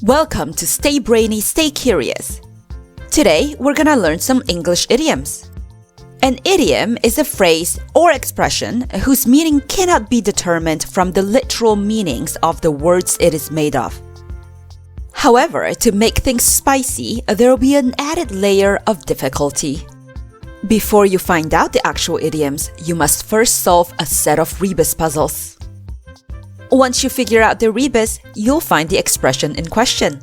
Welcome to Stay Brainy, Stay Curious. Today, we're gonna learn some English idioms. An idiom is a phrase or expression whose meaning cannot be determined from the literal meanings of the words it is made of. However, to make things spicy, there will be an added layer of difficulty. Before you find out the actual idioms, you must first solve a set of rebus puzzles. Once you figure out the rebus, you'll find the expression in question.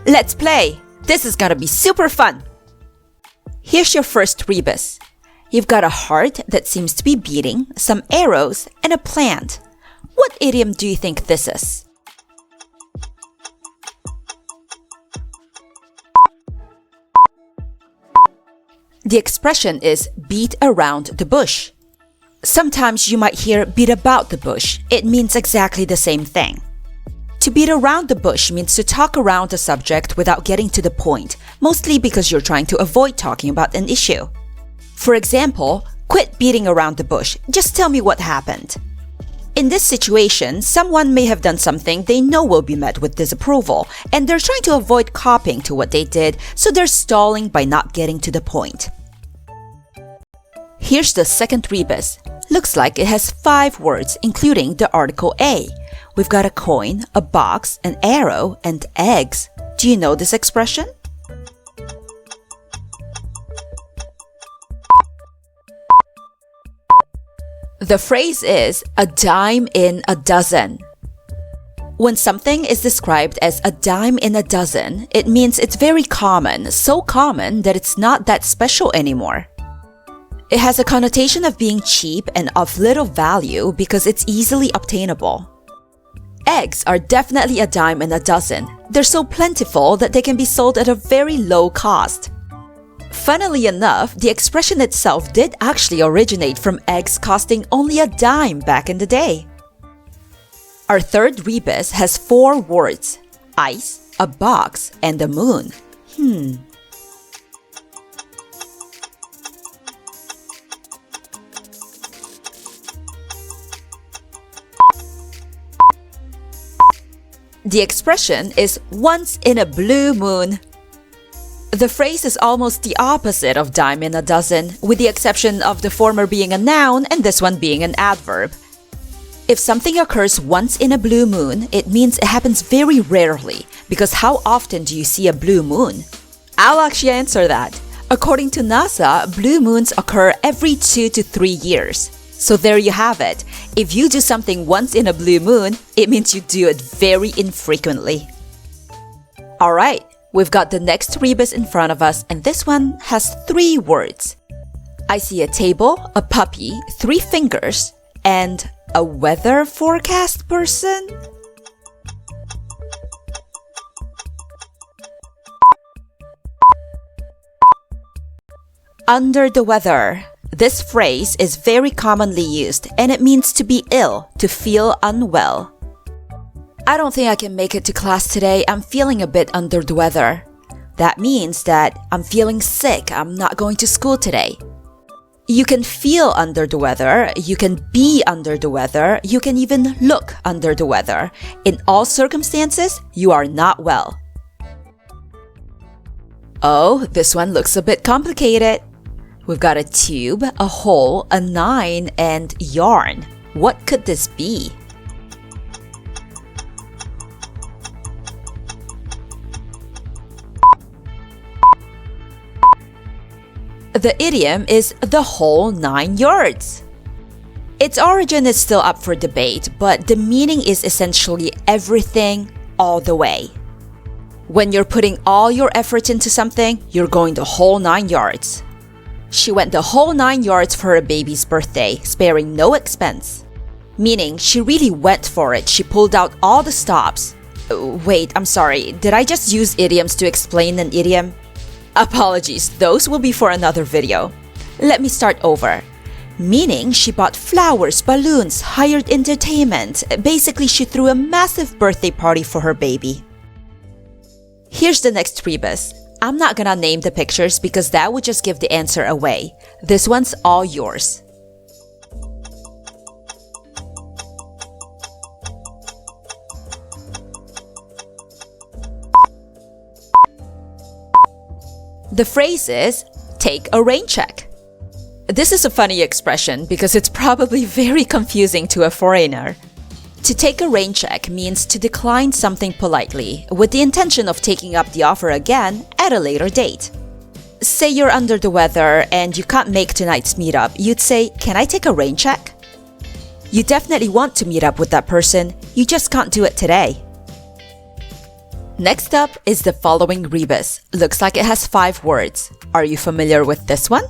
Let's play! This is gonna be super fun! Here's your first rebus. You've got a heart that seems to be beating, some arrows, and a plant. What idiom do you think this is? The expression is beat around the bush. Sometimes you might hear beat about the bush. It means exactly the same thing. To beat around the bush means to talk around a subject without getting to the point, mostly because you're trying to avoid talking about an issue. For example, quit beating around the bush, just tell me what happened. In this situation, someone may have done something they know will be met with disapproval, and they're trying to avoid copying to what they did, so they're stalling by not getting to the point. Here's the second rebus. Looks like it has 5 words, including the article A. We've got a coin, a box, an arrow, and eggs. Do you know this expression? The phrase is a dime in a dozen. When something is described as a dime in a dozen, it means it's very common, so common that it's not that special anymore. It has a connotation of being cheap and of little value because it's easily obtainable. Eggs are definitely a dime in a dozen. They're so plentiful that they can be sold at a very low cost. Funnily enough, the expression itself did actually originate from eggs costing only a dime back in the day. Our third rebus has 4 words: ice, a box, and a moon. The expression is once in a blue moon. The phrase is almost the opposite of dime in a dozen, with the exception of the former being a noun and this one being an adverb. If something occurs once in a blue moon, it means it happens very rarely, because how often do you see a blue moon? I'll actually answer that. According to NASA, blue moons occur every 2 to 3 years. So there you have it. If you do something once in a blue moon, it means you do it very infrequently. Alright, we've got the next rebus in front of us, and this one has 3 words. I see a table, a puppy, 3 fingers, and a weather forecast person? Under the weather. This phrase is very commonly used, and it means to be ill, to feel unwell. I don't think I can make it to class today. I'm feeling a bit under the weather. That means that I'm feeling sick. I'm not going to school today. You can feel under the weather, you can be under the weather, you can even look under the weather. In all circumstances, you are not well. Oh, this one looks a bit complicated. We've got a tube, a hole, a 9, and yarn. What could this be? The idiom is the whole 9 yards. Its origin is still up for debate, but the meaning is essentially everything, all the way. When you're putting all your effort into something, you're going the whole 9 yards. She went the whole 9 yards for her baby's birthday, sparing no expense. Meaning, she really went for it. She pulled out all the stops. Wait, I'm sorry. Did I just use idioms to explain an idiom? Apologies, those will be for another video. Let me start over. Meaning, she bought flowers, balloons, hired entertainment. Basically, she threw a massive birthday party for her baby. Here's the next rebus. I'm not gonna name the pictures because that would just give the answer away. This one's all yours. The phrase is, take a rain check. This is a funny expression because it's probably very confusing to a foreigner. To take a rain check means to decline something politely with the intention of taking up the offer again at a later date. Say you're under the weather and you can't make tonight's meetup, you'd say, "Can I take a rain check?" You definitely want to meet up with that person, you just can't do it today. Next up is the following rebus. Looks like it has 5 words. Are you familiar with this one?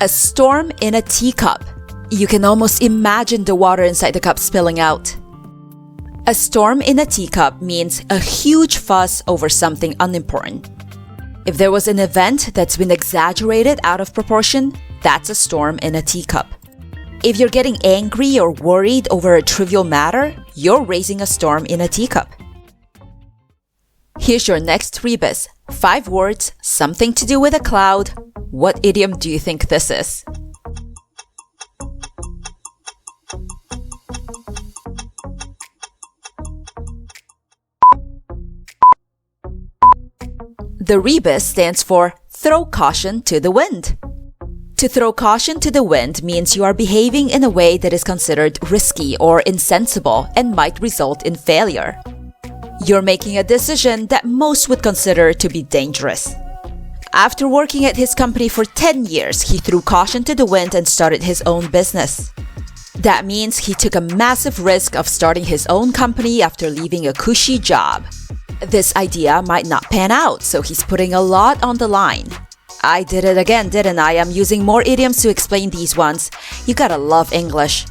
A storm in a teacup. You can almost imagine the water inside the cup spilling out. A storm in a teacup means a huge fuss over something unimportant. If there was an event that's been exaggerated out of proportion, that's a storm in a teacup. If you're getting angry or worried over a trivial matter, you're raising a storm in a teacup. Here's your next rebus. 5 words, something to do with a cloud. What idiom do you think this is? The rebus stands for throw caution to the wind. To throw caution to the wind means you are behaving in a way that is considered risky or insensible and might result in failure. You're making a decision that most would consider to be dangerous. After working at his company for 10 years, he threw caution to the wind and started his own business. That means he took a massive risk of starting his own company after leaving a cushy job. This idea might not pan out, so he's putting a lot on the line. I did it again, didn't I? I'm using more idioms to explain these ones. You gotta love English.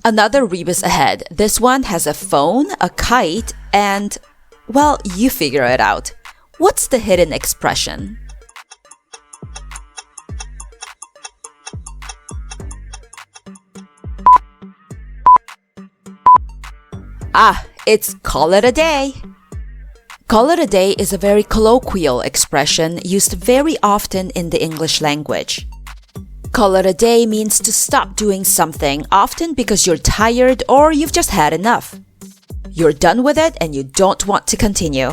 Another rebus ahead. This one has a phone, a kite, and, well, you figure it out. What's the hidden expression? It's call it a day. Call it a day is a very colloquial expression used very often in the English language. Call it a day means to stop doing something, often because you're tired or you've just had enough. You're done with it and you don't want to continue.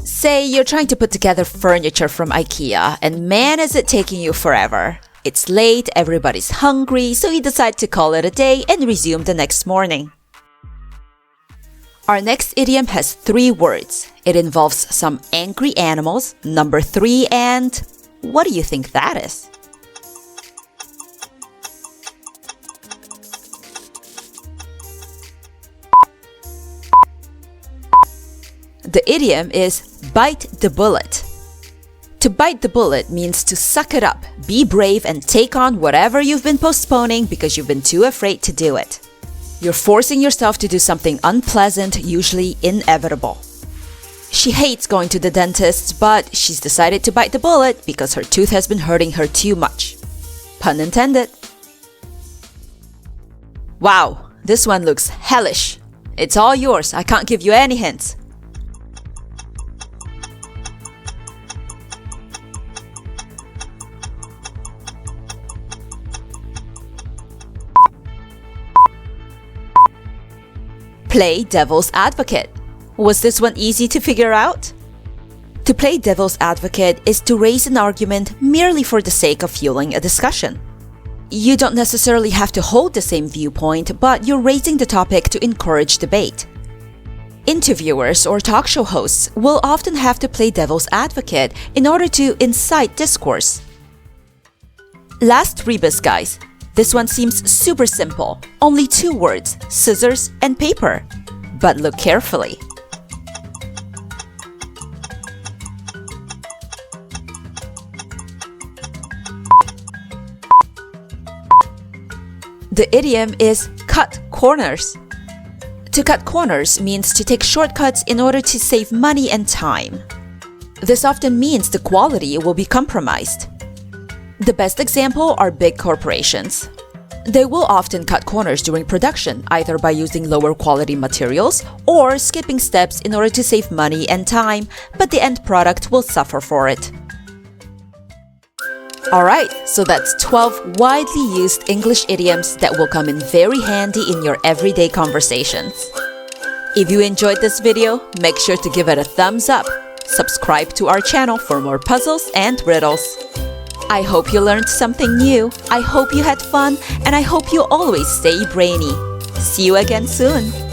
Say you're trying to put together furniture from IKEA and man is it taking you forever. It's late, everybody's hungry, so you decide to call it a day and resume the next morning. Our next idiom has 3 words. It involves some angry animals, number 3, and what do you think that is? The idiom is bite the bullet. To bite the bullet means to suck it up, be brave, and take on whatever you've been postponing because you've been too afraid to do it. You're forcing yourself to do something unpleasant, usually inevitable. She hates going to the dentist, but she's decided to bite the bullet because her tooth has been hurting her too much. Pun intended. Wow, this one looks hellish. It's all yours, I can't give you any hints. Play devil's advocate. Was this one easy to figure out? To play devil's advocate is to raise an argument merely for the sake of fueling a discussion. You don't necessarily have to hold the same viewpoint, but you're raising the topic to encourage debate. Interviewers or talk show hosts will often have to play devil's advocate in order to incite discourse. Last rebus, guys. This one seems super simple. Only 2 words, scissors and paper. But look carefully. The idiom is cut corners. To cut corners means to take shortcuts in order to save money and time. This often means the quality will be compromised. The best example are big corporations. They will often cut corners during production, either by using lower quality materials or skipping steps in order to save money and time, but the end product will suffer for it. Alright, so that's 12 widely used English idioms that will come in very handy in your everyday conversations. If you enjoyed this video, make sure to give it a thumbs up. Subscribe to our channel for more puzzles and riddles. I hope you learned something new, I hope you had fun, and I hope you always stay brainy. See you again soon!